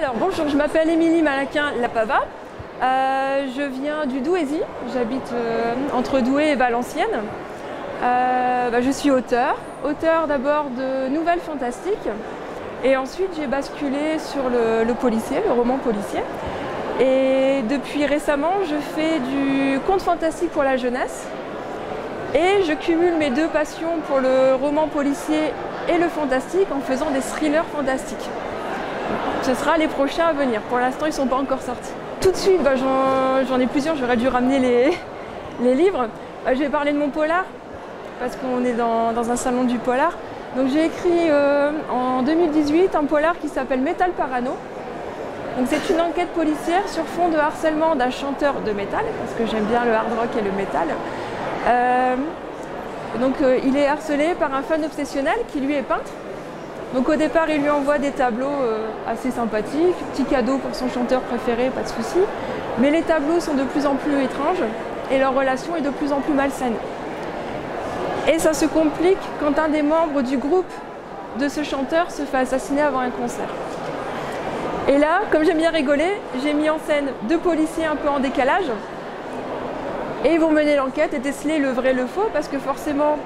Alors bonjour, je m'appelle Émilie Malaquin-Lapava. Je viens du Douaisis, j'habite entre Douai et Valenciennes. Je suis auteur d'abord de nouvelles fantastiques et ensuite j'ai basculé sur le policier, le roman policier. Et depuis récemment, je fais du conte fantastique pour la jeunesse et je cumule mes deux passions pour le roman policier et le fantastique en faisant des thrillers fantastiques. Ce sera les prochains à venir. Pour l'instant, ils ne sont pas encore sortis. Tout de suite, j'en ai plusieurs. J'aurais dû ramener les livres. Je vais parler de mon polar, parce qu'on est dans un salon du polar. Donc j'ai écrit en 2018 un polar qui s'appelle Metal Parano. C'est une enquête policière sur fond de harcèlement d'un chanteur de métal, parce que j'aime bien le hard rock et le métal. Il est harcelé par un fan obsessionnel qui lui est peintre. Donc au départ, il lui envoie des tableaux assez sympathiques, petit cadeau pour son chanteur préféré, pas de souci. Mais les tableaux sont de plus en plus étranges et leur relation est de plus en plus malsaine. Et ça se complique quand un des membres du groupe de ce chanteur se fait assassiner avant un concert. Et là, comme j'aime bien rigoler, j'ai mis en scène deux policiers un peu en décalage. Et ils vont mener l'enquête et déceler le vrai et le faux, parce que forcément,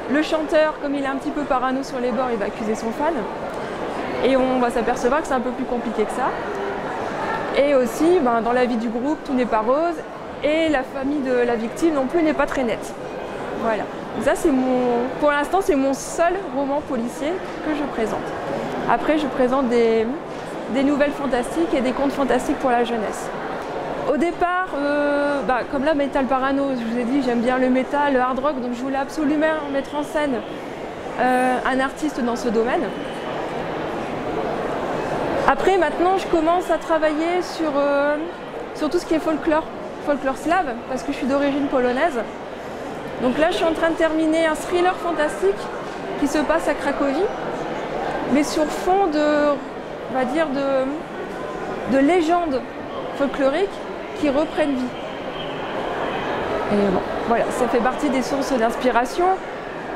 le chanteur, comme il est un petit peu parano sur les bords, il va accuser son fan. Et on va s'apercevoir que c'est un peu plus compliqué que ça. Et aussi, dans la vie du groupe, tout n'est pas rose. Et la famille de la victime non plus n'est pas très nette. Voilà. Ça, pour l'instant, c'est mon seul roman policier que je présente. Après, je présente des nouvelles fantastiques et des contes fantastiques pour la jeunesse. Au départ, comme là, Metal Parano, je vous ai dit, j'aime bien le métal, le hard rock, donc je voulais absolument mettre en scène un artiste dans ce domaine. Après, maintenant, je commence à travailler sur tout ce qui est folklore slave, parce que je suis d'origine polonaise. Donc là, je suis en train de terminer un thriller fantastique qui se passe à Cracovie, mais sur fond de légendes folkloriques qui reprennent vie. Et bon, voilà, ça fait partie des sources d'inspiration.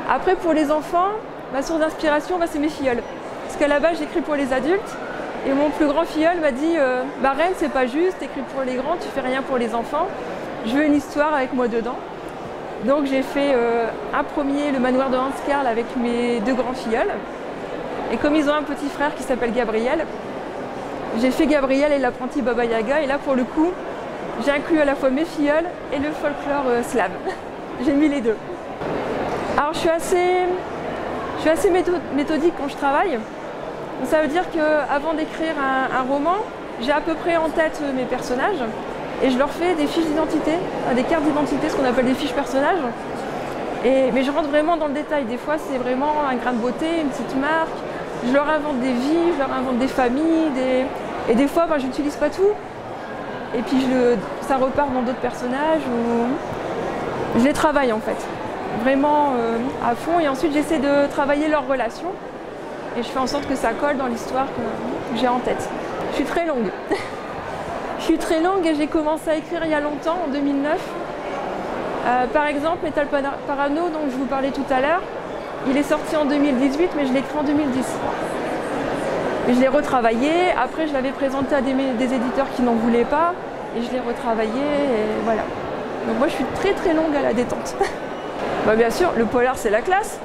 Après, pour les enfants, ma source d'inspiration, c'est mes filleuls. Parce qu'à la base, j'écris pour les adultes. Et mon plus grand filleul m'a dit Reine, c'est pas juste, t'écris pour les grands, tu fais rien pour les enfants. Je veux une histoire avec moi dedans. Donc j'ai fait un premier, le manoir de Hans Karl, avec mes deux grands filleuls. Et comme ils ont un petit frère qui s'appelle Gabriel, j'ai fait Gabriel et l'apprenti Baba Yaga. Et là, pour le coup, j'ai inclus à la fois mes filleuls et le folklore slave. J'ai mis les deux. Alors je suis assez méthodique quand je travaille. Donc, ça veut dire qu'avant d'écrire un roman, j'ai à peu près en tête mes personnages et je leur fais des fiches d'identité, des cartes d'identité, ce qu'on appelle des fiches personnages. Mais je rentre vraiment dans le détail. Des fois, c'est vraiment un grain de beauté, une petite marque. Je leur invente des vies, je leur invente des familles, et des fois, je n'utilise pas tout. Et puis ça repart dans d'autres personnages, ou je les travaille en fait, vraiment à fond. Et ensuite, j'essaie de travailler leurs relations. Et je fais en sorte que ça colle dans l'histoire que j'ai en tête. Je suis très longue. Je suis très longue et j'ai commencé à écrire il y a longtemps, en 2009. Par exemple, Metal Parano, dont je vous parlais tout à l'heure, il est sorti en 2018, mais je l'ai écrit en 2010. Et je l'ai retravaillé. Après, je l'avais présenté à des éditeurs qui n'en voulaient pas. Et je l'ai retravaillé, et voilà. Donc moi, je suis très très longue à la détente. Bien sûr, le polar, c'est la classe.